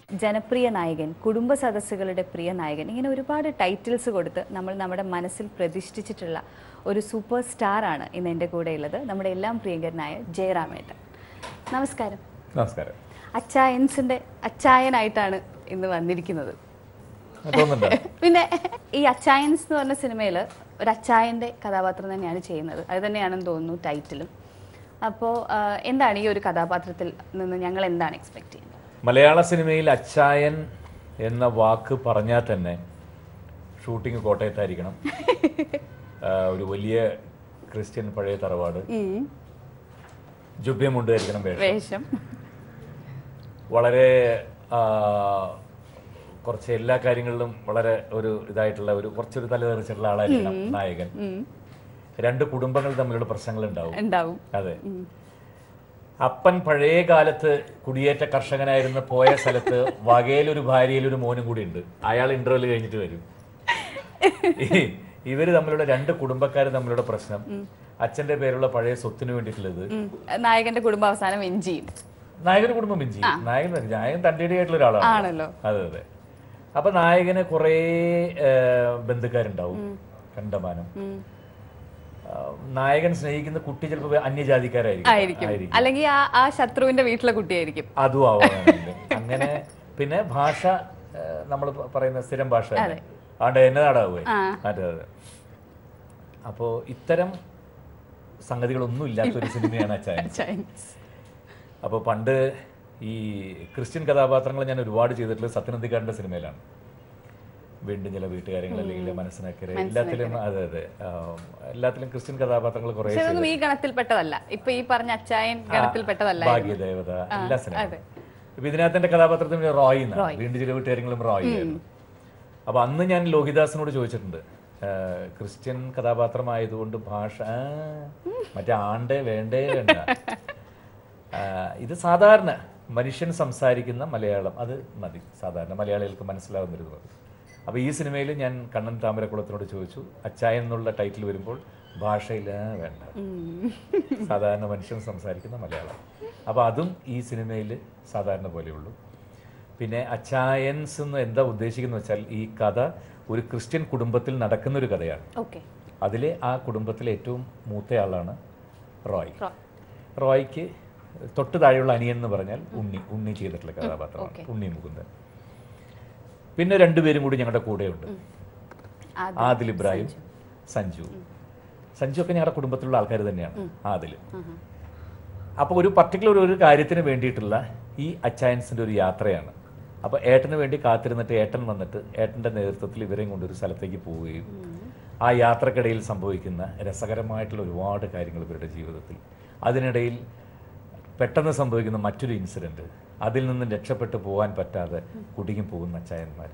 ജനപ്രിയ നായകൻ, കുടുംബ സദസ്സുകളുടെ പ്രിയ നായകൻ, ഇങ്ങനെ ഒരുപാട് ടൈറ്റിൽസ് കൊടുത്ത് നമ്മൾ നമ്മുടെ മനസ്സിൽ പ്രതിഷ്ഠിച്ചിട്ടുള്ള ഒരു സൂപ്പർ സ്റ്റാറാണ് ഇന്ന് എൻ്റെ കൂടെ ഉള്ളത്, നമ്മുടെ എല്ലാം പ്രിയങ്കരനായ ജയറാമേട്ടൻ. നമസ്കാരം. നമസ്കാരം. അച്ചായൻസിൻ്റെ അച്ചായനായിട്ടാണ് ഇന്ന് വന്നിരിക്കുന്നത്. പിന്നെ ഈ അച്ചായൻസ് എന്ന് പറഞ്ഞ സിനിമയിൽ ഒരു അച്ചായൻ്റെ കഥാപാത്രം തന്നെയാണ് ചെയ്യുന്നത്. അത് തന്നെയാണെന്ന് തോന്നുന്നു ടൈറ്റിലും. അപ്പോൾ എന്താണ് ഈ ഒരു കഥാപാത്രത്തിൽ നിന്ന് ഞങ്ങൾ എന്താണ് എക്സ്പെക്ട് ചെയ്യുന്നത്? മലയാള സിനിമയിൽ അച്ചായൻ എന്ന വാക്ക് പറഞ്ഞാൽ തന്നെ ഷൂട്ടിംഗ് കോട്ടയത്തായിരിക്കണം. ഒരു വലിയ ക്രിസ്ത്യൻ പഴയ തറവാട്, ജുബ്യമുണ്ടായിരിക്കണം വേഷം. വളരെ കുറച്ച് എല്ലാ കാര്യങ്ങളിലും വളരെ ഒരു ഇതായിട്ടുള്ള കുറച്ചൊരു തലതെറിച്ചിട്ടുള്ള ആളായിരിക്കണം നായകൻ. രണ്ട് കുടുംബങ്ങൾ തമ്മിലുള്ള പ്രശ്നങ്ങൾ ഉണ്ടാവും. അതെ. അപ്പൻ പഴയ കാലത്ത് കുടിയേറ്റ കർഷകനായിരുന്ന പോയ സ്ഥലത്ത് വകയിലൊരു ഭാര്യയിലൊരു മോനും കൂടി ഉണ്ട്. അയാൾ ഇന്റർവെൽ കഴിഞ്ഞിട്ട് വരും. ഇവര് തമ്മിലുള്ള രണ്ട് കുടുംബക്കാർ തമ്മിലുള്ള പ്രശ്നം, അച്ഛന്റെ പേരുള്ള പഴയ സ്വത്തിന് വേണ്ടിയിട്ടുള്ളത്. നായകന്റെ കുടുംബം അവസാനം വെഞ്ചിയും. നായകന്റെ കുടുംബം വെഞ്ചി. നായകൻ തന്റേടിയായിട്ടുള്ള ഒരാളാണല്ലോ. അതെ അതെ. അപ്പൊ നായകന് കുറെ ബന്ധുക്കാരുണ്ടാവും, കണ്ടമാനം. നായകൻ സ്നേഹിക്കുന്ന കുട്ടി ചിലപ്പോൾ അന്യജാതിക്കാരായിരിക്കും, അല്ലെങ്കിൽ ആ ശത്രുവിന്റെ വീട്ടിലെ കുട്ടിയായിരിക്കും. അതും ആവാം. അങ്ങനെ പിന്നെ ഭാഷ നമ്മൾ പറയുന്ന സ്ഥിരം ഭാഷ ആണ്ട് എന്നതാടാവുക. അതെ അതെ. അപ്പോ ഇത്തരം സംഗതികളൊന്നും ഇല്ലാത്തൊരു സിനിമയാണ് അച്ചായൻസ്. അപ്പോൾ പണ്ട് ഈ ക്രിസ്ത്യൻ കഥാപാത്രങ്ങൾ ഞാൻ ഒരുപാട് ചെയ്തിട്ടുള്ളത് സത്യനന്ദിക്കാരൻ്റെ സിനിമയിലാണ്. വീണ്ടും ചില വീട്ടുകാര്യങ്ങൾ, അല്ലെങ്കിൽ മനസ്സിനക്കരെ, എല്ലാത്തിലും. അതെ അതെ. എല്ലാത്തിലും ക്രിസ്ത്യൻ കഥാപാത്രങ്ങൾ കുറേ. ഈ ഗണത്തിൽപ്പെട്ടതല്ല, ഇപ്പൊ ഈ പറഞ്ഞ അച്ചായൻ ഗണത്തിൽപ്പെട്ടതല്ല. ഭാഗ്യദേവത, എല്ലാ സിനിമ. ഇപ്പൊ ഇതിനകത്ത് എന്റെ കഥാപാത്രത്തിന് റോയ്, വീണ്ടും ചില വീട്ടുകാര്യങ്ങളും റോയ് ആയിരുന്നു. അപ്പൊ അന്ന് ഞാൻ ലോഹിദാസിനോട് ചോദിച്ചിട്ടുണ്ട്, ക്രിസ്ത്യൻ കഥാപാത്രമായതുകൊണ്ട് ഭാഷ മറ്റേ ആണ്ടേ വേണ്ടേ വേണ്ട, ഇത് സാധാരണ മനുഷ്യൻ സംസാരിക്കുന്ന മലയാളം അത് മതി, സാധാരണ മലയാളികൾക്ക് മനസ്സിലാവുന്നൊരു. അപ്പോൾ ഈ സിനിമയിൽ ഞാൻ കണ്ണൻ താമരക്കുളത്തിനോട് ചോദിച്ചു, അച്ചായൻ എന്നുള്ള ടൈറ്റിൽ വരുമ്പോൾ ഭാഷയിൽ വേണ്ട, സാധാരണ മനുഷ്യൻ സംസാരിക്കുന്ന മലയാളം. അപ്പോൾ അതും ഈ സിനിമയിൽ സാധാരണ പോലെയുള്ളൂ. പിന്നെ അച്ചായൻസ് എന്ന് എന്താ ഉദ്ദേശിക്കുന്നത് വെച്ചാൽ, ഈ കഥ ഒരു ക്രിസ്ത്യൻ കുടുംബത്തിൽ നടക്കുന്നൊരു കഥയാണ്. അതിലെ ആ കുടുംബത്തിലെ ഏറ്റവും മൂത്തയാളാണ് റോയ്. റോയ്ക്ക് തൊട്ട് താഴെയുള്ള അനിയൻ എന്ന് പറഞ്ഞാൽ ഉണ്ണി ചെയ്തിട്ടുള്ള കഥാപാത്രമാണ്, ഉണ്ണി മുകുന്ദൻ. പിന്നെ രണ്ടുപേരും കൂടി ഞങ്ങളുടെ കൂടെയുണ്ട്, ആദിൽ ഇബ്രാഹിം, സഞ്ജു ഒക്കെ ഞങ്ങളുടെ കുടുംബത്തിലുള്ള ആൾക്കാർ തന്നെയാണ്. ആദിൽ. അപ്പോൾ ഒരു പർട്ടിക്കുലർ ഒരു കാര്യത്തിന് വേണ്ടിയിട്ടുള്ള ഈ അച്ചായൻസിൻ്റെ ഒരു യാത്രയാണ്. അപ്പോൾ ഏട്ടന് വേണ്ടി കാത്തിരുന്നിട്ട് ഏട്ടൻ വന്നിട്ട് ഏട്ടൻ്റെ നേതൃത്വത്തിൽ ഇവരെയും കൊണ്ടൊരു സ്ഥലത്തേക്ക് പോവുകയും ആ യാത്രക്കിടയിൽ സംഭവിക്കുന്ന രസകരമായിട്ടുള്ള ഒരുപാട് കാര്യങ്ങൾ ഇവരുടെ ജീവിതത്തിൽ, അതിനിടയിൽ പെട്ടെന്ന് സംഭവിക്കുന്ന മറ്റൊരു ഇൻസിഡൻറ്റ്, അതിൽ നിന്നും രക്ഷപ്പെട്ടു പോകാൻ പറ്റാതെ കുടുങ്ങി പോകുന്ന അച്ചായന്മാർ,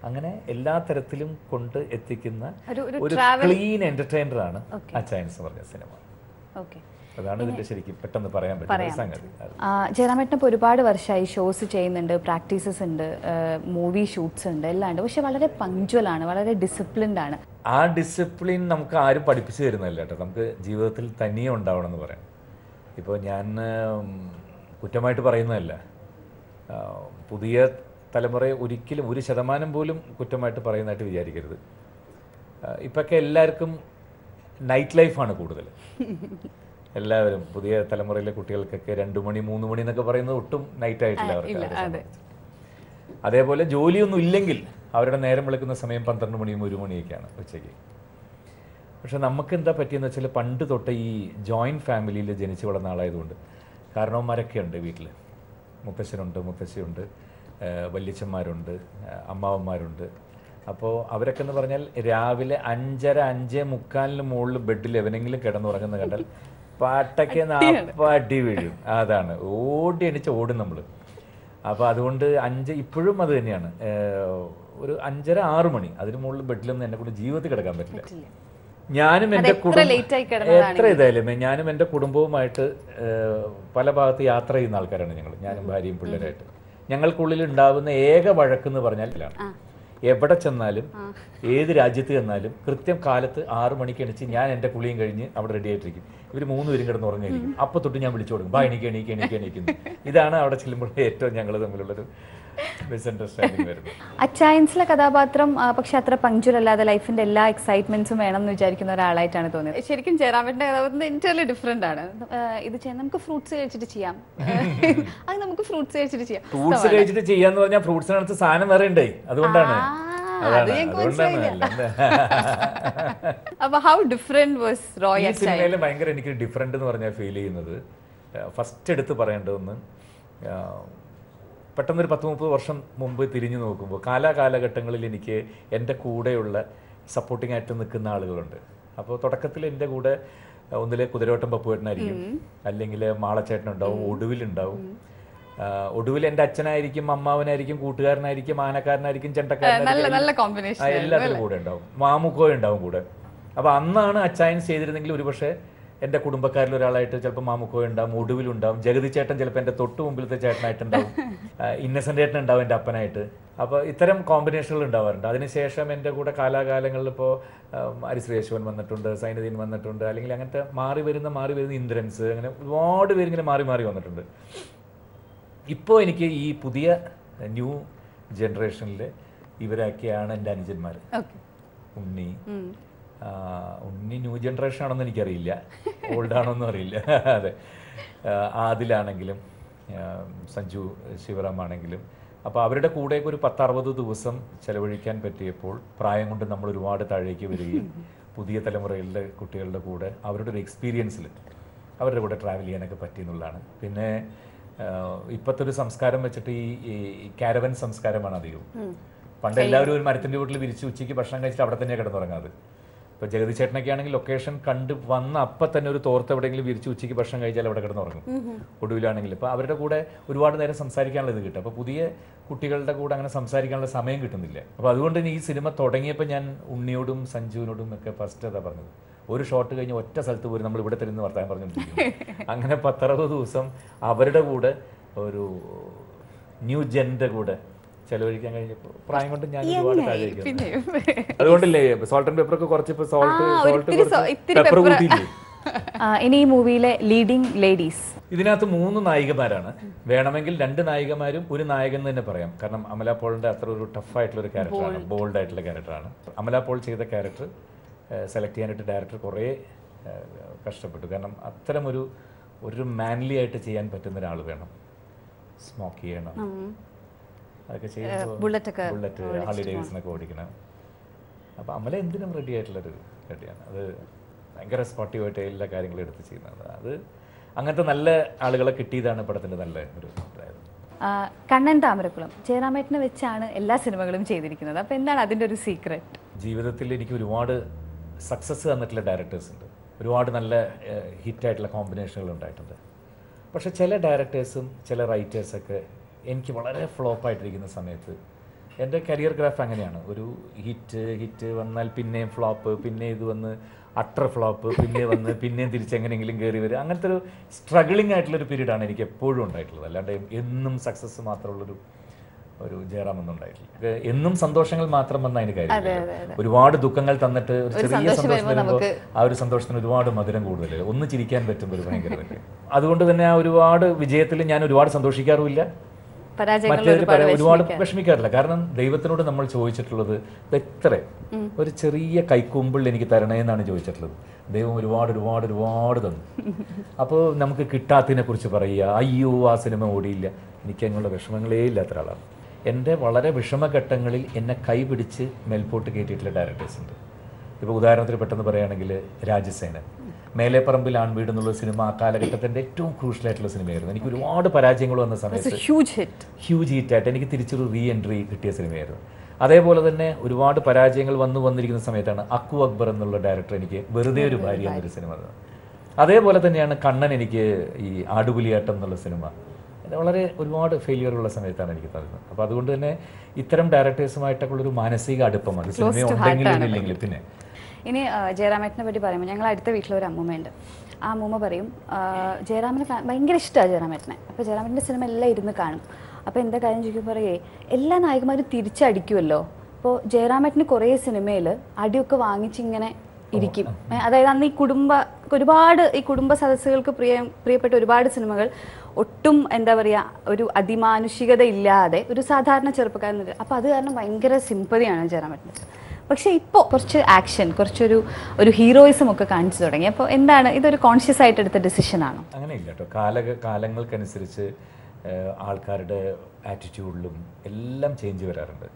അങ്ങനെ എല്ലാ തരത്തിലും കൊണ്ട് എത്തിക്കുന്ന ഒരു ക്ലീൻ എന്റർടൈനറാണ് അച്ചായൻസ് പറഞ്ഞ സിനിമ. അതാണ് ഇതിന്റെ ശരിക്കും പെട്ടെന്ന് പറയാൻ പറ്റുന്ന സംഗതി. ജയറാമേട്ടൻ ഇപ്പോൾ ഒരുപാട് വർഷമായി ഷോസ് ചെയ്യുന്നുണ്ട്, പ്രാക്ടീസസ് ഉണ്ട്, മൂവി ഷൂട്ട്സ് ഉണ്ട്, എല്ലാം ഉണ്ട്. പക്ഷെ വളരെ പങ്ക്ച്വലാണ്, വളരെ ഡിസിപ്ലിൻഡ് ആണ്. ആ ഡിസിപ്ലിൻ നമുക്ക് ആരും പഠിപ്പിച്ചു തരുന്നില്ല കേട്ടോ, നമുക്ക് ജീവിതത്തിൽ തനിയെ ഉണ്ടാവണം എന്ന് പറയാം. ഇപ്പോൾ ഞാൻ കുറ്റമായിട്ട് പറയുന്നതല്ല, പുതിയ തലമുറയെ ഒരിക്കലും 1% പോലും കുറ്റമായിട്ട് പറയുന്നതായിട്ട് വിചാരിക്കരുത്. ഇപ്പൊക്കെ എല്ലാവർക്കും നൈറ്റ് ലൈഫാണ് കൂടുതൽ. എല്ലാവരും പുതിയ തലമുറയിലെ കുട്ടികൾക്കൊക്കെ 2 മണി 3 മണി എന്നൊക്കെ പറയുന്നത് ഒട്ടും നൈറ്റ് ആയിട്ടില്ല അവർക്ക്. അതേപോലെ ജോലിയൊന്നും ഇല്ലെങ്കിൽ അവരുടെ നേരം വിളിക്കുന്ന സമയം 12 മണിയും 1 മണിയൊക്കെയാണ് ഉച്ചയ്ക്ക്. പക്ഷെ നമുക്ക് എന്താ പറ്റിയെന്ന് വെച്ചാൽ, പണ്ട് തൊട്ട് ഈ ജോയിൻറ്റ് ഫാമിലിയിൽ ജനിച്ചു വളർന്ന ആളായതുകൊണ്ട് കാരണവന്മാരൊക്കെ ഉണ്ട് വീട്ടിൽ. മുത്തശ്ശനുണ്ട്, മുത്തശ്ശിയുണ്ട്, വല്യച്ഛന്മാരുണ്ട്, അമ്മാവന്മാരുണ്ട്. അപ്പോൾ അവരൊക്കെ എന്ന് പറഞ്ഞാൽ രാവിലെ 5:30 5:45 മുകളിൽ ബെഡിൽ എവനെങ്കിലും കിടന്നുറങ്ങുന്ന കണ്ടാൽ പാട്ടൊക്കെ അടി വീഴും. അതാണ് ഓടി എണിച്ച് ഓടും നമ്മൾ. അപ്പോൾ അതുകൊണ്ട് ഇപ്പോഴും അത് തന്നെയാണ്, ഒരു 5:30 6 മണി അതിന് മുകളിൽ ബെഡിലൊന്നും എന്നെ കൊണ്ട് ജീവിതത്തിൽ കിടക്കാൻ പറ്റില്ല. ഞാനും എൻ്റെ എത്ര ഇതായാലും ഞാനും എൻ്റെ കുടുംബവുമായിട്ട് പല ഭാഗത്ത് യാത്ര ചെയ്യുന്ന ആൾക്കാരാണ് ഞാനും ഭാര്യയും പിള്ളേരായിട്ട്. ഞങ്ങൾക്കുള്ളിൽ ഉണ്ടാവുന്ന ഏക വഴക്കെന്ന് പറഞ്ഞാൽ എവിടെ ചെന്നാലും ഏത് രാജ്യത്ത് ചെന്നാലും കൃത്യം കാലത്ത് 6 മണിക്ക് എണിച്ച് ഞാൻ എൻ്റെ കുളിയും കഴിഞ്ഞ് അവിടെ റെഡി ആയിട്ടിരിക്കും. ഇവർ 3 പേരും കിടന്ന് ഉറങ്ങിയിരിക്കും. അപ്പോൾ തൊട്ട് ഞാൻ വിളിച്ചു കൊടുക്കും, എണീക്കുന്നു. ഇതാണ് അവിടെ ചെല്ലുമ്പോൾ ഏറ്റവും ഞങ്ങൾ തമ്മിലുള്ളൊരു മിസ്അണ്ടർസ്റ്റാൻഡിങ് വരുന്നത്. അച്ചായൻസിലെ കഥാപാത്രം പക്ഷെ അത്ര പങ്ക്ച്വൽ അല്ലാതെ ലൈഫിന്റെ എല്ലാ എക്സൈറ്റ്മെന്റ്സും വേണം എന്ന് വിചാരിക്കുന്ന ഒരാളായിട്ടാണ് തോന്നിയത്. ശരിക്കും ജയറാമേട്ടന്റെ കഥാപാത്രം എൻറ്റയർലി ഡിഫറെന്റ് ആണ്. ഇത് ചെയ്യാൻ നമുക്ക് ഫ്രൂട്ട്സ് കഴിച്ചിട്ട് ചെയ്യാം, അത് നമുക്ക് ഫ്രൂട്ട്സ് കഴിച്ചിട്ട് ചെയ്യാം. ഫ്രൂട്ട്സ് കഴിച്ചിട്ട് ചെയ്യാന്ന് പറഞ്ഞാൽ ഫ്രൂട്ട്സിനകത്ത് സാധനം വേറെ ഉണ്ട്, അതുകൊണ്ടാണ്. അപ്പൊ ഹൗ ഡിഫറെന്റ് വാസ് റോയ്? ഈ സിനിമയിൽ ഭയങ്കര എനിക്ക് ഡിഫറെന്റ് എന്ന് പറഞ്ഞാൽ ഫീൽ ചെയ്യുന്നത്, ഫസ്റ്റ് എടുത്ത് പറയേണ്ടതെന്ന്, പെട്ടെന്നൊരു 10-30 വർഷം മുമ്പ് തിരിഞ്ഞു നോക്കുമ്പോൾ കാലാകാലഘട്ടങ്ങളിൽ എനിക്ക് എൻ്റെ കൂടെയുള്ള സപ്പോർട്ടിംഗ് ആയിട്ട് നിൽക്കുന്ന ആളുകളുണ്ട്. അപ്പോൾ തുടക്കത്തിൽ എൻ്റെ കൂടെ ഒന്നിലെ കുതിരവട്ടം പപ്പുവേട്ടനായിരിക്കും, അല്ലെങ്കിൽ മാളച്ചേട്ടനുണ്ടാവും, ഒടുവിലുണ്ടാവും. ഒടുവിൽ എൻ്റെ അച്ഛനായിരിക്കും, അമ്മാവനായിരിക്കും, കൂട്ടുകാരനായിരിക്കും, ആനക്കാരനായിരിക്കും, ചെണ്ടക്കാരനായിരിക്കും, എല്ലാത്തിലും കൂടെ ഉണ്ടാവും. മാമുക്കോ ഉണ്ടാവും കൂടെ. അപ്പോൾ അന്നാണ് അച്ചായൻസ് ചെയ്തിരുന്നെങ്കിൽ ഒരുപക്ഷെ എൻ്റെ കുടുംബക്കാരിൽ ഒരാളായിട്ട് ചിലപ്പോൾ മാമുക്കോ ഉണ്ടാവും, ഒടുവിലുണ്ടാവും. ജഗതി ചേട്ടൻ ചിലപ്പോൾ എൻ്റെ തൊട്ട് മുമ്പിലത്തെ ചേട്ടനായിട്ടുണ്ടാവും, ഇന്നസെൻ്റ് ചേട്ടൻ ഉണ്ടാവും എൻ്റെ അപ്പനായിട്ട്. അപ്പോൾ ഇത്തരം കോമ്പിനേഷനുകൾ ഉണ്ടാവാറുണ്ട്. അതിനുശേഷം എൻ്റെ കൂടെ കാലാകാലങ്ങളിൽ ഇപ്പോൾ ഹരിശ്രീ യശോൻ വന്നിട്ടുണ്ട്, സൈനുദ്ദീൻ വന്നിട്ടുണ്ട്, അല്ലെങ്കിൽ അങ്ങനത്തെ മാറി വരുന്ന ഇന്ദ്രൻസ്, അങ്ങനെ ഒരുപാട് പേരിങ്ങനെ മാറി മാറി വന്നിട്ടുണ്ട്. ഇപ്പോൾ എനിക്ക് ഈ പുതിയ ന്യൂ ജനറേഷനിൽ ഇവരൊക്കെയാണ് എൻ്റെ അനുജന്മാർ. ഉണ്ണി ന്യൂ ജനറേഷൻ ആണെന്ന് എനിക്കറിയില്ല, ഓൾഡാണോന്നും അറിയില്ല. അതെ, ആദിലാണെങ്കിലും സഞ്ജു ശിവറാം ആണെങ്കിലും. അപ്പോൾ അവരുടെ കൂടെയൊക്കെ ഒരു 10-60 ദിവസം ചെലവഴിക്കാൻ പറ്റിയപ്പോൾ പ്രായം കൊണ്ട് നമ്മൾ ഒരുപാട് താഴേക്ക് വരികയും പുതിയ തലമുറയിലെ കുട്ടികളുടെ കൂടെ അവരുടെ ഒരു എക്സ്പീരിയൻസിൽ അവരുടെ കൂടെ ട്രാവൽ ചെയ്യാനൊക്കെ പറ്റിയെന്നുള്ളതാണ്. പിന്നെ ഇപ്പോഴത്തെ ഒരു സംസ്കാരം വെച്ചിട്ട് ഈ കാരവൻ സംസ്കാരമാണ് അധികവും. പണ്ട് എല്ലാവരും ഒരു മരത്തിൻ്റെ വീട്ടിൽ വിരിച്ച് ഉച്ചയ്ക്ക് ഭക്ഷണം കഴിച്ചിട്ട് അവിടെ തന്നെയാണ് കിടന്നുറങ്ങാറ്. ഇപ്പോൾ ജഗതി ചേട്ടനൊക്കെ ആണെങ്കിൽ ലൊക്കേഷൻ കണ്ട് വന്ന അപ്പം തന്നെ ഒരു തോർത്ത് എവിടെയെങ്കിലും വിരിച്ച് ഉച്ചയ്ക്ക് ഭക്ഷണം കഴിച്ചാൽ അവിടെ കിടന്നുറങ്ങും. ഒടുവിലാണെങ്കിൽ ഇപ്പോൾ അവരുടെ കൂടെ ഒരുപാട് നേരം സംസാരിക്കാനുള്ള ഇത് കിട്ടും. അപ്പോൾ പുതിയ കുട്ടികളുടെ കൂടെ അങ്ങനെ സംസാരിക്കാനുള്ള സമയം കിട്ടുന്നില്ല. അപ്പോൾ അതുകൊണ്ട് ഈ സിനിമ തുടങ്ങിയപ്പോൾ ഞാൻ ഉണ്ണിയോടും സഞ്ജുവിനോടും ഒക്കെ ഫസ്റ്റ് അതാ പറഞ്ഞത്, ഒരു ഷോട്ട് കഴിഞ്ഞ് ഒറ്റ സ്ഥലത്ത് പോയി നമ്മൾ ഇവിടെ തരുന്ന വർത്താനം പറഞ്ഞുകൊണ്ടിരിക്കും. അങ്ങനെ 10-60 ദിവസം അവരുടെ കൂടെ ഒരു ന്യൂ ജെൻ്റെ കൂടെ ചെലവഴിക്കാൻ കഴിഞ്ഞപ്പോൾ പ്രായം കൊണ്ട് ഞാൻ ഒരുപാട് താഴേക്ക്. അതുകൊണ്ടല്ലേ സോൾട്ട് ആൻഡ് പെപ്പറൊക്കെ കുറച്ച് ഇപ്പോൾ സോൾട്ട് പെപ്പർ കൂട്ടിയില്ലേ. ഇനി ഈ മൂവിയിലെ ലീഡിംഗ് ലേഡീസ്, ഇതിനകത്ത് 3 നായികമാരാണ്. വേണമെങ്കിൽ 2 നായികമാരും ഒരു നായകൻ തന്നെ പറയാം. കാരണം അമല പോളിൻ്റെ അത്ര ഒരു ടഫായിട്ടുള്ള ഒരു ക്യാരക്ടറാണ്, ബോൾഡ് ആയിട്ടുള്ള ക്യാരക്ടറാണ്. അമല പോൾ ചെയ്ത ക്യാരക്ടർ സെലക്ട് ചെയ്യാനായിട്ട് ഡയറക്ടർ കുറേ കഷ്ടപ്പെട്ടു. കാരണം അത്തരമൊരു മാൻലി ആയിട്ട് ചെയ്യാൻ പറ്റുന്ന ഒരാൾ വേണം, സ്മോക്ക് ചെയ്യണം, അതൊക്കെ ചെയ്യുമ്പോൾ ബുള്ളറ്റ് ഹാർലി ഡേവിഡ്സനൊക്കെ ഓടിക്കണം. അപ്പോൾ അമല എന്തിനും റെഡി ആയിട്ടുള്ളൊരു റെഡിയാണ്. അത് ഭയങ്കര സ്പോർട്ടീവായിട്ട് എല്ലാ കാര്യങ്ങളും എടുത്ത് ചെയ്യുന്നത്. അത് അങ്ങനത്തെ നല്ല ആളുകളെ കിട്ടിയതാണ് പടത്തിൻ്റെ നല്ല ഒരു അഭിപ്രായം. കണ്ണൻ താമരക്കുളം ജയറാമേട്ടനെ വെച്ചാണ് എല്ലാ സിനിമകളും ചെയ്തിരിക്കുന്നത്. അപ്പോൾ എന്താണ് അതിൻ്റെ ഒരു സീക്രട്ട്? ജീവിതത്തിൽ എനിക്ക് ഒരുപാട് സക്സസ് തന്നിട്ടുള്ള ഡയറക്ടേഴ്സ് ഉണ്ട്, ഒരുപാട് നല്ല ഹിറ്റായിട്ടുള്ള കോമ്പിനേഷനുകൾ ഉണ്ടായിട്ടുണ്ട്. പക്ഷേ ചില ഡയറക്ടേഴ്സും ചില റൈറ്റേഴ്സൊക്കെ എനിക്ക് വളരെ ഫ്ലോപ്പായിട്ടിരിക്കുന്ന സമയത്ത്, എൻ്റെ കരിയർ ഗ്രാഫ് അങ്ങനെയാണ്, ഒരു ഹിറ്റ് വന്നാൽ പിന്നെയും ഫ്ലോപ്പ്, പിന്നെ ഇത് വന്ന് അട്ടർ ഫ്ലോപ്പ്, പിന്നെ വന്ന് പിന്നെയും തിരിച്ചെങ്ങനെയെങ്കിലും കയറി വരും. അങ്ങനത്തെ ഒരു സ്ട്രഗിളിംഗ് ആയിട്ടുള്ളൊരു പീരീഡാണ് എനിക്ക് എപ്പോഴും ഉണ്ടായിട്ടുള്ളത്. അല്ലാണ്ട് എന്നും സക്സസ് മാത്രമുള്ളൊരു ജയറാം ഒന്നും ഉണ്ടായിട്ടില്ല. എന്നും സന്തോഷങ്ങൾ മാത്രം വന്ന അതിന് കാര്യം. ഒരുപാട് ദുഃഖങ്ങൾ തന്നിട്ട് ഒരു ചെറിയ സന്തോഷം വരുമ്പോൾ ആ ഒരു സന്തോഷത്തിന് ഒരുപാട് മധുരം കൂടുതൽ, ഒന്ന് ചിരിക്കാൻ പറ്റുമ്പോൾ ഒരു ഭയങ്കര വലിയ. അതുകൊണ്ട് തന്നെ ആ ഒരുപാട് വിജയത്തിൽ ഞാൻ ഒരുപാട് സന്തോഷിക്കാറുമില്ല, ഒരുപാട് വിഷമിക്കാറില്ല. കാരണം ദൈവത്തിനോട് നമ്മൾ ചോദിച്ചിട്ടുള്ളത് എത്ര ഒരു ചെറിയ കൈക്കുമ്പിൾ എനിക്ക് തരണേ എന്നാണ് ചോദിച്ചിട്ടുള്ളത്. ദൈവം ഒരുപാട് തന്നു. അപ്പോൾ നമുക്ക് കിട്ടാത്തതിനെ കുറിച്ച് പറയുക, അയ്യോ ആ സിനിമ ഓടിയില്ല, എനിക്ക് അങ്ങനെയുള്ള വിഷമങ്ങളേ ഇല്ലാത്ത ഒരാളാണ്. എൻ്റെ വളരെ വിഷമഘട്ടങ്ങളിൽ എന്നെ കൈപിടിച്ച് മേൽപോട്ട് കയറ്റിയിട്ടുള്ള ഡയറക്ടേഴ്സ് ഉണ്ട്. ഇപ്പോൾ ഉദാഹരണത്തിന് പെട്ടെന്ന് പറയുകയാണെങ്കിൽ രാജസേനൻ, മേലെപ്പറമ്പിൽ ആൺവീട് എന്നുള്ള സിനിമ ആ കാലഘട്ടത്തിൻ്റെ ഏറ്റവും ക്രൂഷ്യലായിട്ടുള്ള സിനിമയായിരുന്നു. എനിക്ക് ഒരുപാട് പരാജയങ്ങൾ വന്ന സമയത്ത് ഹ്യൂജ് ഹിറ്റായിട്ട് എനിക്ക് തിരിച്ചൊരു റീ എൻട്രി കിട്ടിയ സിനിമയായിരുന്നു. അതേപോലെ തന്നെ ഒരുപാട് പരാജയങ്ങൾ വന്നിരിക്കുന്ന സമയത്താണ് അക്കു അക്ബർ എന്നുള്ള ഡയറക്ടർ എനിക്ക് വെറുതെ ഒരു ഭാര്യ എന്നൊരു സിനിമ. അതേപോലെ തന്നെയാണ് കണ്ണൻ എനിക്ക് ഈ ആടുപുലിയാട്ടം എന്നുള്ള സിനിമ വളരെ ഒരുപാട് ഫെയിലിയറുള്ള സമയത്താണ് എനിക്ക് തരുന്നത്. അപ്പോൾ അതുകൊണ്ട് തന്നെ ഇത്തരം ഡയറക്ടേഴ്സുമായിട്ടൊക്കെ ഉള്ളൊരു മാനസിക അടുപ്പമാണ് സിനിമ ഉണ്ടെങ്കിലും ഇല്ലെങ്കിലും. പിന്നെ ഇനി ജയറാമേട്ടനെ പറ്റി പറയുമ്പോൾ ഞങ്ങൾ അടുത്ത വീട്ടിലൊരു അമ്മൂമ്മയുണ്ട്. ആ അമ്മൂമ്മ പറയും ജയറാമിന് ഭയങ്കര ഇഷ്ടമാണ് ജയറാമേട്ടനെ. അപ്പോൾ ജയറാമേട്ടൻ്റെ സിനിമ എല്ലാം ഇരുന്ന് കാണും. അപ്പോൾ എന്താ കാര്യം ചോദിക്കുമ്പോൾ പറയേ എല്ലാ നായകന്മാരും തിരിച്ചടിക്കുമല്ലോ, അപ്പോൾ ജയറാമേട്ടന് കുറേ സിനിമയിൽ അടിയൊക്കെ വാങ്ങിച്ചിങ്ങനെ ഇരിക്കും. അതായത് അന്ന് ഈ കുടുംബ ഒരുപാട് ഈ കുടുംബ സദസ്സുകൾക്ക് പ്രിയപ്പെട്ട ഒരുപാട് സിനിമകൾ ഒട്ടും എന്താ പറയുക ഒരു അതിമാനുഷികത ഇല്ലാതെ ഒരു സാധാരണ ചെറുപ്പക്കാരൻ. അപ്പോൾ അത് കാരണം ഭയങ്കര സിമ്പതിയാണ് ജയറാമേട്ടൻ. പക്ഷേ ഇപ്പോൾ കുറച്ച് ആക്ഷൻ, കുറച്ചൊരു ഹീറോയിസം ഒക്കെ കാണിച്ചു തുടങ്ങി. അപ്പോൾ എന്താണ് ഇതൊരു കോൺഷ്യസ് ആയിട്ട് എടുത്ത ഡിസിഷനാണോ? അങ്ങനെ ഇല്ല കേട്ടോ. കാലങ്ങൾക്കനുസരിച്ച് ആൾക്കാരുടെ ആറ്റിറ്റ്യൂഡിലും എല്ലാം ചേഞ്ച് വരാറുണ്ട്.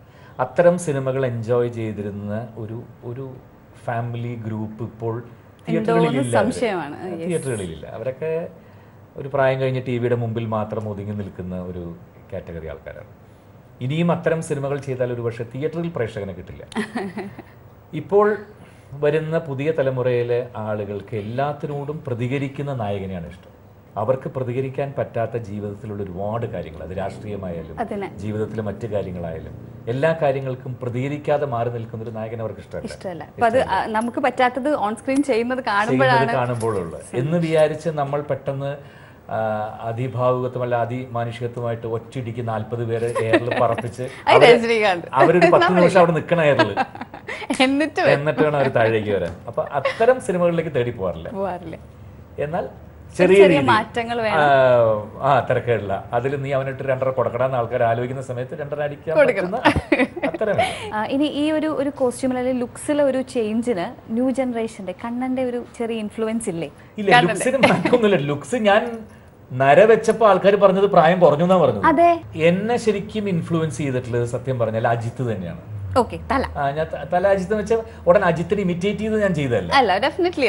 അത്തരം സിനിമകൾ എൻജോയ് ചെയ്തിരുന്ന ഒരു ഫാമിലി ഗ്രൂപ്പ് ഇപ്പോൾ തിയേറ്ററുകളിലില്ല. അവരൊക്കെ ഒരു പ്രായം കഴിഞ്ഞ് ടിവിയുടെ മുമ്പിൽ മാത്രം ഒതുങ്ങി നിൽക്കുന്ന ഒരു കാറ്റഗറി ആൾക്കാരാണ്. ഇനിയും അത്തരം സിനിമകൾ ചെയ്താൽ ഒരു പക്ഷേ തിയേറ്ററിൽ പ്രേക്ഷകനെ കിട്ടില്ല. ഇപ്പോൾ വരുന്ന പുതിയ തലമുറയിലെ ആളുകൾക്ക് എല്ലാത്തിനോടും പ്രതികരിക്കുന്ന നായകനെയാണ് ഇഷ്ടം. അവർക്ക് പ്രതികരിക്കാൻ പറ്റാത്ത ജീവിതത്തിലുള്ള ഒരുപാട് കാര്യങ്ങൾ, അത് രാഷ്ട്രീയമായാലും ജീവിതത്തിലെ മറ്റു കാര്യങ്ങളായാലും എല്ലാ കാര്യങ്ങൾക്കും പ്രതികരിക്കാതെ മാറി നിൽക്കുന്ന ഒരു നായകൻ അവർക്ക് ഇഷ്ടമല്ല. നമുക്ക് പറ്റാത്തത് ഓൺ സ്ക്രീൻ ചെയ്യുന്നത് കാണുമ്പോഴുള്ള എന്ന് വിചാരിച്ച് നമ്മൾ പെട്ടെന്ന് അതിഭാവുകത്വമല്ല അതിമാനുഷികത്വമായിട്ട് ഒറ്റയിടിക്ക് 40 പേര് എയറിൽ പറപ്പിച്ച് അവരൊരു 10 നിമിഷം അവിടെ നിൽക്കണ എയറിൽ എന്നിട്ട് വേണം അവർ താഴേക്ക് വരാൻ. അപ്പൊ അത്തരം സിനിമകളിലേക്ക് തേടി പോകാറില്ല. എന്നാൽ ചെറിയ മാറ്റങ്ങൾ തിരക്കേടില്ല. അതിൽ നീ അവനിട്ട് 2.5 കൊടുക്കണമെന്ന് ആൾക്കാർ ആലോചിക്കുന്ന സമയത്ത് 2.5 അടിക്കാൻ അത്തരം. ഇനി ഈ ഒരു കോസ്റ്റ്യൂമിൽ അല്ലെങ്കിൽ ലുക്സിലെ ഒരു ചേഞ്ചിന് ന്യൂ ജനറേഷന്റെ കണ്ണന്റെ ഒരു ചെറിയ ഇൻഫ്ലുവൻസ് ഇല്ലേ? ഇല്ല, ലുക്സിന് മാറ്റമൊന്നുമില്ല. ലുക്സ് ഞാൻ നര വെച്ചപ്പോ ആൾക്കാർ പറഞ്ഞത് പ്രായം കുറഞ്ഞു എന്നാ പറഞ്ഞത്. എന്നെ ശരിക്കും ഇൻഫ്ലുവൻസ് ചെയ്തിട്ടുള്ളത് സത്യം പറഞ്ഞാൽ അജിത്ത് തന്നെയാണ്. തല അജിത്ത് എന്ന് വെച്ചാൽ ഉടൻ അജിത്തിനെ ഇമിറ്റേറ്റ് ചെയ്ത് ഞാൻ ചെയ്തതല്ല.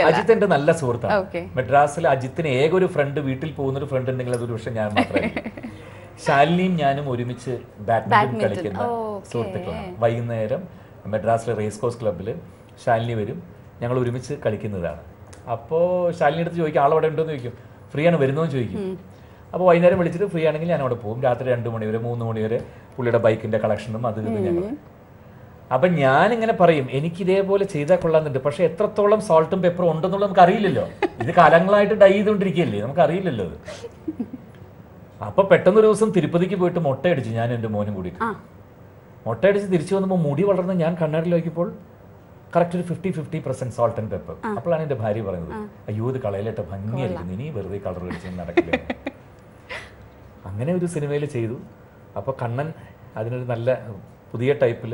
അജിത്ത് എന്റെ നല്ല സുഹൃത്താണ്. മദ്രാസിൽ അജിത്തിന് ഏക ഒരു ഫ്രണ്ട്, വീട്ടിൽ പോകുന്ന ഒരു ഫ്രണ്ട് ഉണ്ടെങ്കിൽ അതൊരു പക്ഷെ ഞാൻ മാത്രമേ. ശാലിനിയും ഞാനും ഒരുമിച്ച് ബാഡ്മിന്റൺ കളിക്കുന്ന സുഹൃത്തുക്കളാണ്. വൈകുന്നേരം മദ്രാസിലെ റേസ് കോഴ്സ് ക്ലബ്ബിൽ ശാലിനി വരും, ഞങ്ങൾ ഒരുമിച്ച് കളിക്കുന്നതാണ്. അപ്പോൾ ശാലിനി അടുത്ത് ചോദിക്കും ആളവിടെ ഉണ്ടോയെന്ന് ചോദിക്കും, ഫ്രീ ആണ് വരുന്നോന്ന് ചോദിക്കും. അപ്പോൾ വൈകുന്നേരം വിളിച്ചിട്ട് ഫ്രീ ആണെങ്കിൽ ഞാൻ അവിടെ പോകും. രാത്രി 2 മണി വരെ 3 മണി വരെ പുള്ളിയുടെ ബൈക്കിന്റെ കളക്ഷനും അത് ഇത് ഞങ്ങൾ. അപ്പം ഞാനിങ്ങനെ പറയും എനിക്ക് ഇതേപോലെ ചെയ്താൽ കൊള്ളാമെന്നുണ്ട്, പക്ഷെ എത്രത്തോളം സോൾട്ടും പെപ്പറും ഉണ്ടെന്നുള്ളത് നമുക്ക് അറിയില്ലല്ലോ. ഇത് കാലങ്ങളായിട്ട് ഡൈ ചെയ്തുകൊണ്ടിരിക്കുകയല്ലേ, നമുക്ക് അറിയില്ലല്ലോ അത്. അപ്പൊ പെട്ടെന്നൊരു ദിവസം തിരുപ്പതിക്ക് പോയിട്ട് മുട്ടയടിച്ചു, ഞാൻ എൻ്റെ മോനും കൂടി. മുട്ടയടിച്ച് തിരിച്ചു വന്നപ്പോൾ മുടി വളർന്ന് ഞാൻ കണ്ണാടി നോക്കിയപ്പോൾ കറക്റ്റ് ഒരു 50% സോൾട്ട് ആൻഡ് പെപ്പർ. അപ്പോഴാണ് എൻ്റെ ഭാര്യ പറയുന്നത്, അയ്യോ ഇത് കളയിലിട്ട ഭംഗിയായിരിക്കും, ഇനി വെറുതെ കളർ അടിച്ച് നടക്കില്ല. അങ്ങനെ ഒരു സിനിമയിൽ ചെയ്തു. അപ്പോൾ കണ്ണൻ അതിനൊരു നല്ല പുതിയ ടൈപ്പിൽ.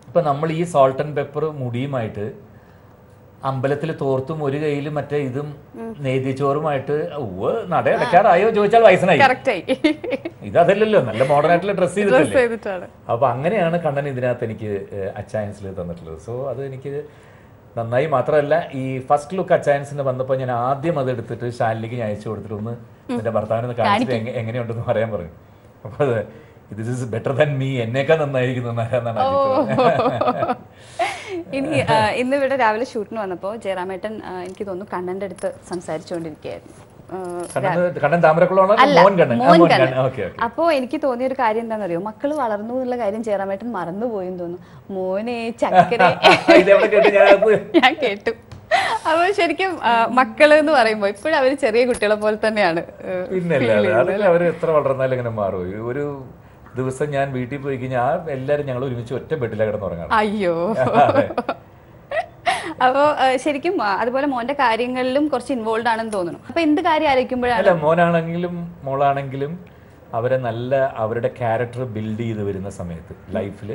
ഇപ്പം നമ്മൾ ഈ സോൾട്ട് ആൻഡ് പെപ്പർ മുടിയുമായിട്ട് അമ്പലത്തിൽ തോർത്തും ഒരു കയ്യിൽ മറ്റേ ഇതും നെയ്തിച്ചോറുമായിട്ട് നട അടയ്ക്കാറായോ ചോദിച്ചാൽ വയസ്സനായി. ഇതല്ലല്ലോ, നല്ല മോഡേൺ ആയിട്ടുള്ള ഡ്രസ് ചെയ്തിട്ടല്ലേ. അപ്പൊ അങ്ങനെയാണ് കണ്ണൻ ഇതിനകത്ത് എനിക്ക് അച്ചായൻസിൽ തന്നിട്ടുള്ളത്. സോ അത് എനിക്ക് നന്നായി. മാത്രമല്ല ഈ ഫസ്റ്റ് ലുക്ക് അച്ചായൻസിന് വന്നപ്പോൾ ഞാൻ ആദ്യം അത് എടുത്തിട്ട് ശാലിനിക്ക് ഞാൻ അയച്ചു കൊടുത്തിട്ട് ഒന്ന് എന്റെ ഭർത്താവിനെ കാണിച്ചിട്ട് എങ്ങനെയുണ്ടെന്ന് പറയാൻ പറയും. അപ്പൊ അത് this is better than me, എന്നേക്കാൾ നന്നായിരിക്കുന്നു. ഇന്ന് ഇവിടെ രാവിലെ ഷൂട്ടിന് വന്നപ്പോൾ ജയറാമേട്ടൻ എനിക്ക് തോന്നുന്നു കണ്ണന്റെ അടുത്ത് സംസാരിച്ചുകൊണ്ടിരിക്കുകയായിരുന്നു. അപ്പോ എനിക്ക് തോന്നിയ ഒരു കാര്യം എന്താണെന്നറിയോ, മക്കള് വളർന്നു എന്നുള്ള കാര്യം ജയറാമേട്ടൻ മറന്നുപോയെന്ന് തോന്നുന്നു. മോനെ ചക്കര ഞാൻ കേട്ടു. അപ്പൊ ശരിക്കും മക്കള് എന്ന് പറയുമ്പോ ഇപ്പോഴും അവര് ചെറിയ കുട്ടികളെ പോലെ തന്നെയാണ്. പിന്നെ അവര് എത്ര വളർന്നാലും ഇങ്ങനെ മാറും. ഒരു ദിവസം ഞാൻ വീട്ടിൽ പോയി കഴിഞ്ഞാൽ എല്ലാരും ഞങ്ങൾ ഒരുമിച്ച് ഒറ്റ ബെഡിലാണ് കിടന്നുറങ്ങാം. അയ്യോ. അപ്പോ ശരിക്കും അതുപോലെ മോന്റെ കാര്യങ്ങളിലും കുറച്ച് ഇൻവോൾവ് ആണെന്ന് തോന്നുന്നു. അപ്പൊ എന്ത് കാര്യം ആലോചിക്കുമ്പോഴാണ്, മോനാണെങ്കിലും മോളാണെങ്കിലും അവരെ നല്ല അവരുടെ ക്യാരക്ടർ ബിൽഡ് ചെയ്ത് വരുന്ന സമയത്ത് ലൈഫിൽ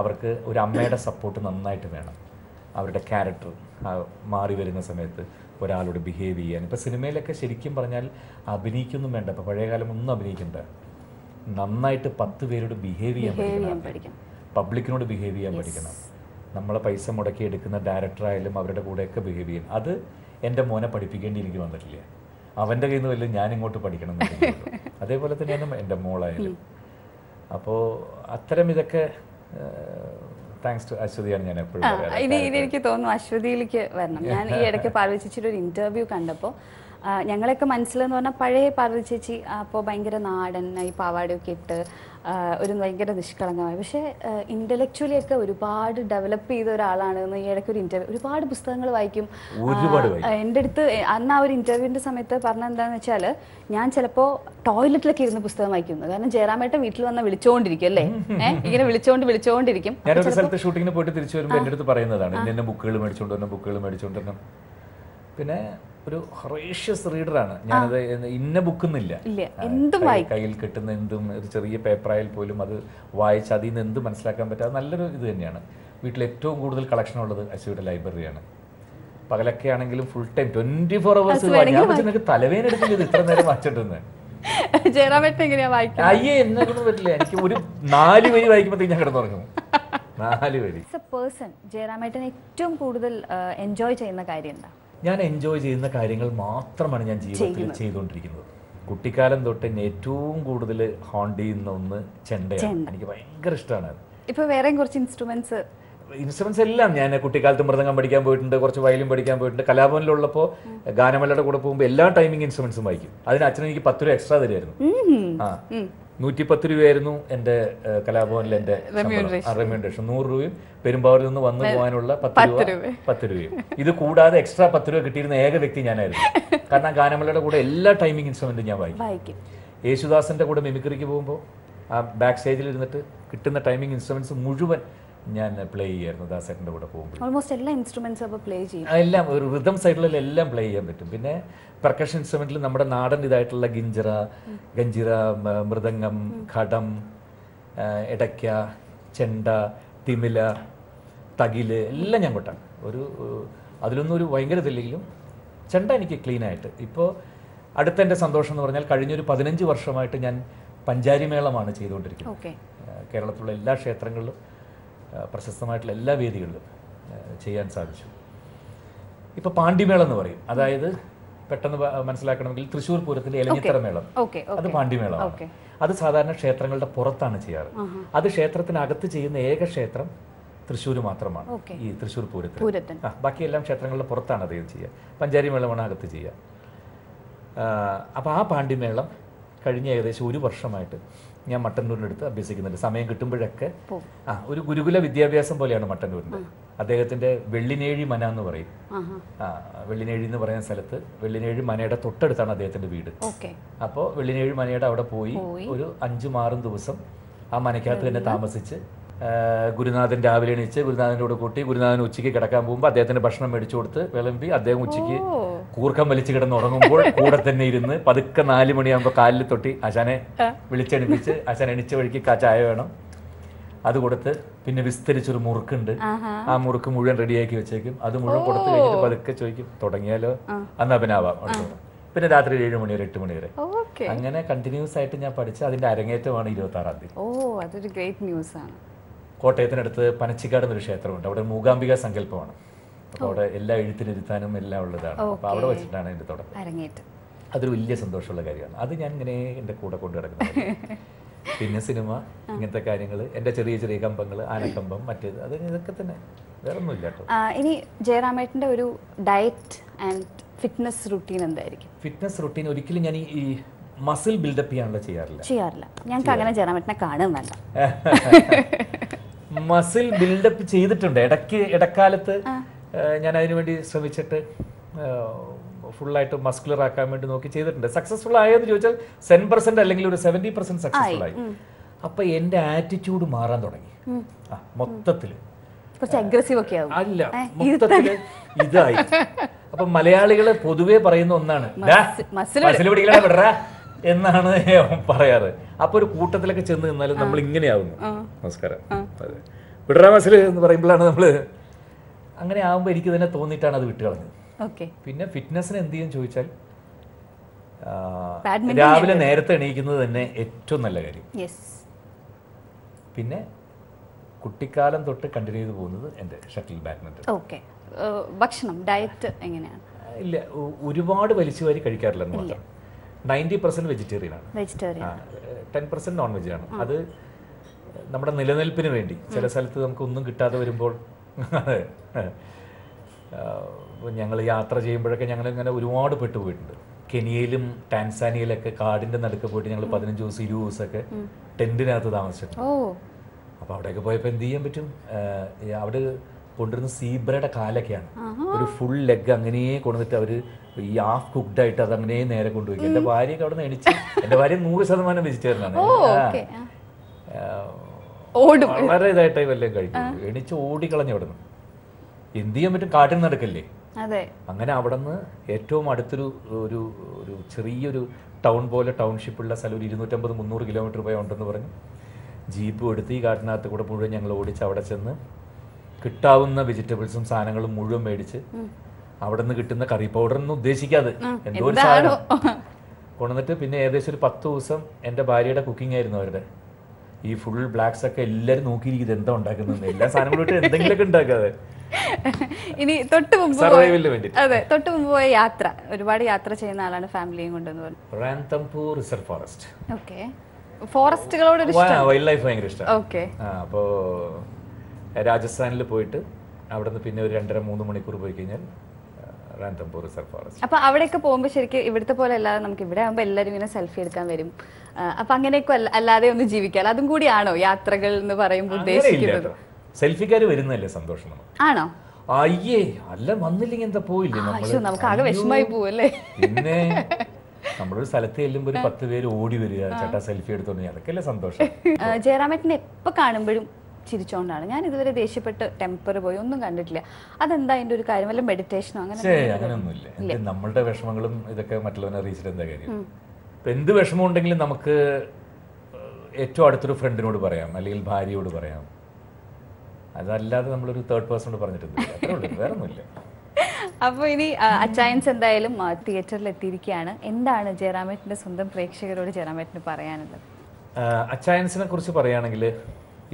അവർക്ക് ഒരു അമ്മയുടെ സപ്പോർട്ട് നന്നായിട്ട് വേണം. അവരുടെ ക്യാരക്ടർ മാറി വരുന്ന സമയത്ത് ഒരാളോട് ബിഹേവ് ചെയ്യാൻ. ഇപ്പം സിനിമയിലൊക്കെ ശരിക്കും പറഞ്ഞാൽ അഭിനയിക്കൊന്നും വേണ്ട. ഇപ്പം പഴയകാലം ഒന്നും അഭിനയിക്കണ്ട, നന്നായിട്ട് 10 പേരോട് ബിഹേവ് ചെയ്യാൻ പഠിക്കണം, പബ്ലിക്കിനോട് ബിഹേവ് ചെയ്യാൻ പഠിക്കണം. നമ്മളെ പൈസ മുടക്കി എടുക്കുന്ന ഡയറക്ടറായാലും അവരുടെ കൂടെയൊക്കെ ബിഹേവ് ചെയ്യും. അത് എൻ്റെ മോനെ പഠിപ്പിക്കേണ്ടി എനിക്ക് വന്നിട്ടില്ല. അവൻ്റെ കയ്യിൽ നിന്ന് വല്ലതും ഞാൻ ഇങ്ങോട്ട് പഠിക്കണം എന്നുണ്ടെങ്കിൽ അതേപോലെ തന്നെയാണ് എൻ്റെ മോളായാലും. അപ്പോൾ അത്തരം ഇതൊക്കെ താങ്ക്സ് ടു അശ്വതിയാണ് ഞാൻ എപ്പോഴും. ഇനി എനിക്ക് തോന്നുന്നു അശ്വതിയിലേക്ക് വരണം. ഞാൻ ഈ ഇടയ്ക്ക് പാർവതി ചേച്ചിയുടെ ഒരു ഇന്റർവ്യൂ കണ്ടപ്പോൾ ഞങ്ങളൊക്കെ മനസ്സിലെന്ന് പറഞ്ഞാൽ പഴയ പാർവതി ചേച്ചി അപ്പോൾ ഭയങ്കര നാടൻ, ഈ പാവാടയൊക്കെ ഇട്ട് ഒരു ഭയങ്കര നിഷ്കളങ്കമായി, പക്ഷേ ഇൻ്റലക്ച്വലി ഒക്കെ ഒരുപാട് ഡെവലപ്പ് ചെയ്ത ഒരാളാണെന്ന് ഈ ഇടയ്ക്ക് ഒരു ഇന്റർവ്യൂ, ഒരുപാട് പുസ്തകങ്ങൾ വായിക്കും. എൻ്റെ അടുത്ത് അന്ന് ആ ഒരു ഇന്റർവ്യൂവിൻ്റെ സമയത്ത് പറഞ്ഞത് എന്താണെന്ന് വെച്ചാൽ, ഞാൻ ചിലപ്പോൾ ടോയ്ലറ്റിലൊക്കെ ഇരുന്ന് പുസ്തകം വായിക്കുന്നത്. കാരണം ജയറാമേട്ടൻ വീട്ടിൽ വന്നാൽ വിളിച്ചുകൊണ്ടിരിക്കും അല്ലേ, ഇങ്ങനെ വിളിച്ചുകൊണ്ടിരിക്കും. ഞാനൊരു സ്ഥലത്ത് ഷൂട്ടിങ്ങിന് പോയിട്ട് തിരിച്ചു വരുമ്പോൾ എൻ്റെ അടുത്ത് പറയുന്നതാണ്, ഇന്ന ബുക്കുകൾ മേടിച്ചുകൊണ്ട് വരണം, ബുക്കുകൾ മേടിച്ചുകൊണ്ട് വരണം. പിന്നെ ഒരു ഹറേഷ്യസ് റീഡറാണ് ഞാനത്. ഇന്ന ബുക്കൊന്നുമില്ല, കയ്യിൽ കിട്ടുന്ന എന്തും ഒരു ചെറിയ പേപ്പറായാൽ പോലും അത് വായിച്ച് അതിൽ നിന്ന് എന്ത് മനസ്സിലാക്കാൻ പറ്റാതെ നല്ലൊരു ഇത് തന്നെയാണ്. വീട്ടിൽ ഏറ്റവും കൂടുതൽ കളക്ഷൻ ഉള്ളത് അശ്വയുടെ ലൈബ്രറിയാണ്. പകലൊക്കെ ആണെങ്കിലും ഫുൾ ടൈം 24 hours ഞാൻ വെച്ചാൽ തലവേന എടുക്കില്ല ഇത്ര നേരം വായിച്ചിട്ടുണ്ട്. അയ്യേ എന്നെ കൊണ്ടൊന്നും പറ്റില്ല. എനിക്ക് ഒരു 4 വരി വായിക്കുമ്പോഴത്തേക്ക് ഞാൻ കിടന്നുറങ്ങും. 4 വരി. ജയറാമേട്ടൻ ഏറ്റവും കൂടുതൽ എൻജോയ് ചെയ്യുന്ന കാര്യം എന്താ? ഞാൻ എൻജോയ് ചെയ്യുന്ന കാര്യങ്ങൾ മാത്രമാണ് ഞാൻ ജീവിതത്തിൽ ചെയ്തുകൊണ്ടിരിക്കുന്നത്. കുട്ടിക്കാലം തൊട്ട് എന്നെ ഏറ്റവും കൂടുതൽ ഹോണ്ട് ചെയ്യുന്ന ഒന്ന് ചെണ്ടയാണ്. എനിക്ക് ഭയങ്കര ഇഷ്ടമാണ്. ഇപ്പൊ വേറെയും കുറച്ച് ഇൻസ്ട്രുമെന്റ്സ് എല്ലാം ഞാൻ കുട്ടിക്കാലത്ത് മൃദംഗം പഠിക്കാൻ പോയിട്ടുണ്ട്, കുറച്ച് വയലിൻ പഠിക്കാൻ പോയിട്ടുണ്ട്. കലാഭവനിലുള്ളപ്പോൾ ഗാനമേളയുടെ കൂടെ പോകുമ്പോൾ എല്ലാ ടൈമിംഗ് ഇൻസ്ട്രുമെന്റ്സും വായിക്കും. അതിന് അച്ഛൻ എനിക്ക് 10 രൂപ എക്സ്ട്രാ തരുമായിരുന്നു. 110 രൂപയായിരുന്നു എൻ്റെ കലാഭവനിൽ എൻ്റെ റെമ്യൂണറേഷൻ. 100 രൂപയും പെരുമ്പാവൂരിൽ നിന്ന് വന്നു പോകാനുള്ള 10 രൂപയും. ഇത് കൂടാതെ എക്സ്ട്രാ 10 രൂപ കിട്ടിയിരുന്ന ഏക വ്യക്തി ഞാനായിരുന്നു. കാരണം ഗാനമേളയുടെ കൂടെ എല്ലാ ടൈമിംഗ് ഇൻസ്ട്രുമെന്റും ഞാൻ വായിക്കും. യേശുദാസിന്റെ കൂടെ മിമിക്രിക്ക് പോകുമ്പോൾ ആ ബാക്ക് സ്റ്റേജിൽ ഇരുന്നിട്ട് കിട്ടുന്ന ടൈമിംഗ് ഇൻസ്ട്രുമെന്റ്സ് മുഴുവൻ ഞാൻ പ്ലേ ചെയ്യായിരുന്നു. ദാസേട്ടൻ്റെ കൂടെ പോകുമ്പോൾ ഓൾമോസ്റ്റ് എല്ലാ ഇൻസ്ട്രുമെന്റ്സും പ്ലേ ചെയ്യും. എല്ലാം ഒരു റിതം സൈഡിലെല്ലാം എല്ലാം പ്ലേ ചെയ്യാൻ പറ്റും. പിന്നെ പെർക്കഷൻ ഇൻസ്ട്രുമെന്റിൽ നമ്മുടെ നാടൻ ഇതായിട്ടുള്ള ഗഞ്ചിറ, മൃദംഗം, ഘടം, എടയ്ക്ക, ചെണ്ട, തിമില, തകില് എല്ലാം ഞാൻ കൊട്ടാണ്. അതിലൊന്നും ഒരു ഭയങ്കര ഇതില്ലെങ്കിലും ചെണ്ട എനിക്ക് ക്ലീനായിട്ട്. ഇപ്പോൾ അടുത്ത എൻ്റെ സന്തോഷം എന്ന് പറഞ്ഞാൽ കഴിഞ്ഞൊരു 15 വർഷമായിട്ട് ഞാൻ പഞ്ചാരിമേളമാണ് ചെയ്തുകൊണ്ടിരിക്കുന്നത്. കേരളത്തിലുള്ള എല്ലാ ക്ഷേത്രങ്ങളിലും പ്രശസ്തമായിട്ടുള്ള എല്ലാ വേദികളിലും ചെയ്യാൻ സാധിച്ചു. ഇപ്പോൾ പാണ്ടിമേളം എന്ന് പറയും. അതായത് പെട്ടെന്ന് മനസ്സിലാക്കണമെങ്കിൽ തൃശ്ശൂർ പൂരത്തിന്റെ എലഞ്ഞിത്തറ മേളം, അത് പാണ്ടിമേളമാണ്. അത് സാധാരണ ക്ഷേത്രങ്ങളുടെ പുറത്താണ് ചെയ്യാറ്. അത് ക്ഷേത്രത്തിനകത്ത് ചെയ്യുന്ന ഏക ക്ഷേത്രം തൃശ്ശൂർ മാത്രമാണ്, ഈ തൃശ്ശൂർ പൂരത്തിന്. ബാക്കിയെല്ലാം ക്ഷേത്രങ്ങളുടെ പുറത്താണ് അത് ചെയ്യുക. പഞ്ചാരി മേളമാണ് അകത്ത് ചെയ്യുക. അപ്പോൾ ആ പാണ്ടിമേളം കഴിഞ്ഞ ഏകദേശം 1 വർഷമായിട്ട് ഞാൻ മട്ടന്നൂരിനടുത്ത് അഭ്യസിക്കുന്നുണ്ട്. സമയം കിട്ടുമ്പോഴൊക്കെ ഒരു ഗുരുകുല വിദ്യാഭ്യാസം പോലെയാണ് മട്ടന്നൂരിൻ്റെ. അദ്ദേഹത്തിൻ്റെ വെള്ളിനേഴി മന എന്ന് പറയും. വെള്ളിനേഴി എന്ന് പറയുന്ന സ്ഥലത്ത് വെള്ളിനേഴി മനയുടെ തൊട്ടടുത്താണ് അദ്ദേഹത്തിൻ്റെ വീട്. അപ്പോൾ വെള്ളിനേഴി മനയുടെ അവിടെ പോയി ഒരു 5-6 ദിവസം ആ മനയ്ക്കകത്ത് തന്നെ താമസിച്ച് ഗുരുനാഥൻ രാവിലെ എണീച്ച് ഗുരുനാഥൻ്റെ കൂടെ കൂട്ടി ഗുരുനാഥൻ ഉച്ചയ്ക്ക് കിടക്കാൻ പോകുമ്പോൾ അദ്ദേഹത്തിന് ഭക്ഷണം മേടിച്ചു കൊടുത്ത് വിളമ്പി അദ്ദേഹം ഉച്ചയ്ക്ക് കൂർക്കം വലിച്ച് കിടന്ന് ഉറങ്ങുമ്പോൾ കൂടെ തന്നെ ഇരുന്ന് പതുക്കെ 4 മണിയാകുമ്പോൾ കാലിൽ തൊട്ടി ആശാനെ വിളിച്ചെണിപ്പിച്ച് ആശാൻ എണിച്ച വഴിക്ക് ചായ വേണം അത് കൊടുത്ത് പിന്നെ വിസ്തരിച്ചൊരു മുറുക്കുണ്ട്, ആ മുറുക്ക് മുഴുവൻ റെഡിയാക്കി വെച്ചേക്കും. അത് മുഴുവൻ കൊടുത്തു കഴിഞ്ഞിട്ട് പതുക്കെ ചോദിക്കും തുടങ്ങിയാലോ, അന്ന് അഭിനാവാം. പിന്നെ രാത്രി 7 മണി വരെ 8 മണി വരെ അങ്ങനെ കണ്ടിന്യൂസ് ആയിട്ട് ഞാൻ പഠിച്ച് അതിന്റെ അരങ്ങേറ്റമാണ് 26-ാം തീയതി. കോട്ടയത്തിനടുത്ത് പനച്ചിക്കാട് എന്നൊരു ക്ഷേത്രമുണ്ട്. അവിടെ മൂകാംബിക സങ്കല്പമാണ്. അപ്പോൾ അവിടെ എല്ലാ എഴുത്തിനിരുത്താനും എല്ലാം ഉള്ളതാണ്. അപ്പോൾ അവിടെ വെച്ചിട്ടാണ് എൻ്റെ തുടക്കം. അതൊരു വലിയ സന്തോഷമുള്ള കാര്യമാണ്. അത് ഞാൻ ഇങ്ങനെ എൻ്റെ കൂടെ കൊണ്ടു നടക്കുന്നത്. പിന്നെ സിനിമ, ഇങ്ങനത്തെ കാര്യങ്ങൾ, എൻ്റെ ചെറിയ ചെറിയ കമ്പങ്ങൾ, ആനക്കമ്പം, മറ്റേത്, അത് ഇതൊക്കെ തന്നെ, വേറെ ഒന്നുമില്ല കേട്ടോ. ഇനി ജയറാമേട്ടൻ്റെ ഒരു ഡയറ്റ് ആൻഡ് ഫിറ്റ്നസ് റുട്ടീൻ എന്തായിരിക്കും? ഫിറ്റ്നസ് റുട്ടീൻ ഒരിക്കലും ഞാൻ ഈ മസിൽ ബിൽഡപ്പ് ചെയ്യാറില്ല. ഞങ്ങൾക്ക് അങ്ങനെ ജയറാമേട്ടനെ കാണും വേണ്ട. മസിൽ ബിൽഡപ്പ് ചെയ്തിട്ടുണ്ട് ഇടക്കാലത്ത്. ഞാൻ അതിനുവേണ്ടി ശ്രമിച്ചിട്ട് ഫുള്ളായിട്ട് മസ്കുലർ ആക്കാൻ വേണ്ടി നോക്കി ചെയ്തിട്ടുണ്ട്. സക്സസ്ഫുൾ ആയെന്ന് ചോദിച്ചാൽ 10% അല്ലെങ്കിൽ ഒരു 70% സക്സസ്ഫുൾ ആയി. അപ്പൊ എന്റെ ആറ്റിറ്റ്യൂഡ് മാറാൻ തുടങ്ങി മൊത്തത്തില്. അല്ല, മൊത്തത്തില് ഇതായി. അപ്പൊ മലയാളികള് പൊതുവെ പറയുന്ന ഒന്നാണ് മസിൽ പിടിക്കണ വിടറാ എന്നാണ് പറയാറ്. അപ്പൊ ഒരു കൂട്ടത്തിലൊക്കെ ചെന്ന് നിന്നാലും നമ്മൾ ഇങ്ങനെയാവുന്നു. നമസ്കാരം, വിടറാ മസിൽ എന്ന് പറയുമ്പോഴാണ് നമ്മള് അങ്ങനെ ആവുമ്പോൾ എനിക്ക് തന്നെ തോന്നിയിട്ടാണ് അത് വിട്ടുകളഞ്ഞത്. പിന്നെ ഫിറ്റ്നസിന് എന്ത് ചെയ്യും ചോദിച്ചാൽ രാവിലെ നേരത്തെ എണീക്കുന്നത് തന്നെ ഏറ്റവും നല്ല കാര്യം. പിന്നെ കുട്ടിക്കാലം തൊട്ട് കണ്ടിന്യൂ ചെയ്ത് പോകുന്നത് എൻ്റെ ഷട്ടിൽ ബാഡ്മിന്റൺ. ഭക്ഷണം ഡയറ്റ് എങ്ങനെയാണ്? ഇല്ല, ഒരുപാട് വലിച്ചു വാരി കഴിക്കാറില്ലെന്ന് മാത്രം. 90% വെജിറ്റേറിയൻ ആണ്, 10% നോൺ വെജ് ആണ്. അത് നമ്മുടെ നിലനിൽപ്പിന് വേണ്ടി. ചില സ്ഥലത്ത് നമുക്ക് ഒന്നും കിട്ടാതെ വരുമ്പോൾ ഞങ്ങൾ യാത്ര ചെയ്യുമ്പോഴൊക്കെ ഞങ്ങൾ ഇങ്ങനെ ഒരുപാട് പെട്ടുപോയിട്ടുണ്ട്. കെനിയയിലും ടാൻസാനിയയിലൊക്കെ കാടിന്റെ നടുക്ക് പോയിട്ട് ഞങ്ങൾ 15 ദിവസം 20 ദിവസമൊക്കെ ടെന്റിനകത്ത് താമസിച്ചിട്ടുണ്ട്. അപ്പോൾ അവിടെയൊക്കെ പോയപ്പോൾ എന്ത് ചെയ്യാൻ പറ്റും? അവിടെ കൊണ്ടുവരുന്ന സീബ്രയുടെ കാലൊക്കെയാണ്. ഒരു ഫുൾ ലെഗ് അങ്ങനെ കൊണ്ടുവന്നിട്ട് അവർ ഈ ഹാഫ് കുക്ക്ഡ് ആയിട്ട് അത് അങ്ങനെ നേരെ കൊണ്ടുപോയി. എൻ്റെ ഭാര്യയൊക്കെ അവിടെ നിന്ന് എണിച്ച്, എൻ്റെ ഭാര്യ 100% വെജിറ്റേറിയൻ ആണ്. വളരെ ഇതായിട്ടായി വല്ലതും കഴിക്കും. എണിച്ച് ഓടിക്കളഞ്ഞു അവിടെ നിന്ന്. എന്ത് ചെയ്യാൻ പറ്റും? കാട്ടിൽ നടക്കല്ലേ. അതെ. അങ്ങനെ അവിടെ നിന്ന് ഏറ്റവും അടുത്തൊരു ഒരു ഒരു ചെറിയൊരു ടൗൺ പോലെ ടൗൺഷിപ്പുള്ള സ്ഥലം ഒരു 250-300 കിലോമീറ്റർ പോയി ഉണ്ടെന്ന് പറഞ്ഞു. ജീപ്പും എടുത്ത് ഈ കാട്ടിനകത്ത് കൂടെ മുഴുവൻ ഞങ്ങൾ ഓടിച്ച് അവിടെ ചെന്ന് കിട്ടാവുന്ന വെജിറ്റബിൾസും സാധനങ്ങളും മുഴുവൻ മേടിച്ച് അവിടെ നിന്ന് കിട്ടുന്ന കറി പൗഡറൊന്നും ഉദ്ദേശിക്കാതെ എന്തോ ഒരു സാധനം കൊണ്ടുവന്നിട്ട് പിന്നെ ഏകദേശം ഒരു 10 ദിവസം എൻ്റെ ഭാര്യയുടെ കുക്കിംഗ് ആയിരുന്നു അവരുടെ. ഈ ഫുൾ ബ്ലാക്സ് ഒക്കെ എല്ലാവരും നോക്കിയിരിക്കുന്നത് എന്താ ഉണ്ടാക്കുന്നത്, എല്ലാ സാധനങ്ങളും ഇട്ട് എന്തെങ്കിലുമൊക്കെ ഉണ്ടാക്കാതെ. ഇനി തൊട്ട് മുമ്പ് സർവൈവലിന് വേണ്ടി അതെ തൊട്ട് മുമ്പ് പോയ യാത്ര, ഒരുപാട് യാത്ര ചെയ്യുന്ന ആളാണ് ഫാമിലിയും കൊണ്ടെന്ന് പറഞ്ഞു. Ranthambore reserve forest. ഓക്കെ. ഫോറസ്റ്റുകളോട് വൈൽഡ് ലൈഫ് ഭയങ്കര ഇഷ്ടമാണ്. ഓക്കെ. അപ്പോൾ രാജസ്ഥാനിൽ പോയിട്ട് അവിടെ നിന്ന് പിന്നെ ഒരു 2.5-3 മണിക്കൂർ പോയി കഴിഞ്ഞാൽ റാന്തംപൂർ റിസർവ് ഫോറസ്റ്റ്. അപ്പൊ അവിടെയൊക്കെ പോകുമ്പോൾ ശരിക്കും ഇവിടുത്തെ പോലെ അല്ലാതെ നമുക്ക് ഇവിടെ ആകുമ്പോൾ എല്ലാവരും ഇങ്ങനെ സെൽഫി എടുക്കാൻ വരും. അപ്പൊ അങ്ങനെയൊക്കെ അല്ലാതെ ഒന്ന് ജീവിക്കാം, അതും കൂടിയാണോ യാത്രകൾ എന്ന് പറയുമ്പോൾ ഉദ്ദേശിക്കുന്നത്? സെൽഫിക്കാർ വരുന്നല്ലേ സന്തോഷം ആണോ? അയ്യേ അല്ല വന്നില്ലെങ്കിൽ എന്താ പോയില്ലേ നമുക്ക് ആകെ വിഷമായി പോവല്ലേ. പിന്നെ നമ്മളൊരു സ്ഥലത്ത് ചെല്ലുമ്പോൾ ഒരു 10 പേര് ഓടി വരിക, ചേട്ടാ സെൽഫി എടുത്തോണ്ട്, അതൊക്കെയല്ലേ സന്തോഷം. ജയറാമേട്ടനെ എപ്പോ കാണുമ്പോഴും ചിരിച്ചോണ്ടാണ്. ഞാൻ ഇതുവരെ ദേഷ്യപ്പെട്ട് ടെമ്പർ പോയി ഒന്നും കണ്ടിട്ടില്ല. അതെന്താ അതിന്റെ ഒരു കാര്യം? വല്ല മെഡിറ്റേഷനോ അങ്ങനെയൊന്നുമില്ല. നമ്മളുടെ വിഷമങ്ങളും ഇതൊക്കെ മറ്റുള്ളവനെ അറിയിച്ചിട്ട് എന്താ കാര്യം? ഇപ്പൊ എന്ത് വിഷമം ഉണ്ടെങ്കിലും നമുക്ക് ഏറ്റവും അടുത്തൊരു ഫ്രണ്ടിനോട് പറയാം, അല്ലെങ്കിൽ ഭാര്യയോട് പറയാം. അതല്ലാതെ നമ്മളൊരു തേർഡ് പേഴ്സണോട് പറഞ്ഞിട്ടുണ്ട്, അത്രേ ഉള്ളൂ, വേറെ ഒന്നുമില്ല. അപ്പോൾ ഇനി അച്ചായൻസ് എന്തായാലും തിയേറ്ററിൽ എത്തിയിരിക്കുകയാണ്. എന്താണ് ജയറാമേട്ടന്റെ സ്വന്തം പ്രേക്ഷകരോട് ജയറാമേട്ടന് പറയാനുള്ളത്? അച്ചായൻസിനെ കുറിച്ച് പറയുകയാണെങ്കിൽ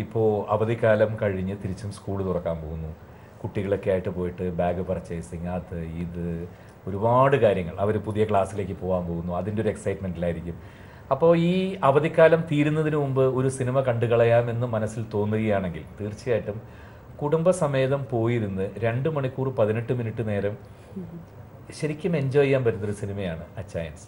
ഇപ്പോൾ അവധിക്കാലം കഴിഞ്ഞ് തിരിച്ചും സ്കൂൾ തുറക്കാൻ പോകുന്നു. കുട്ടികളൊക്കെ ആയിട്ട് പോയിട്ട് ബാഗ് പർച്ചേസിങ്, അത് ഇത് ഒരുപാട് കാര്യങ്ങൾ, അവർ പുതിയ ക്ലാസ്സിലേക്ക് പോകാൻ പോകുന്നു, അതിൻ്റെ ഒരു എക്സൈറ്റ്മെൻറ്റിലായിരിക്കും. അപ്പോൾ ഈ അവധിക്കാലം തീരുന്നതിന് മുമ്പ് ഒരു സിനിമ കണ്ടു കളയാമെന്ന് മനസ്സിൽ തോന്നുകയാണെങ്കിൽ തീർച്ചയായിട്ടും കുടുംബസമേതം പോയിരുന്ന് 2 മണിക്കൂർ 18 മിനിറ്റ് നേരം ശരിക്കും എൻജോയ് ചെയ്യാൻ പറ്റുന്നൊരു സിനിമയാണ് അച്ചായൻസ്.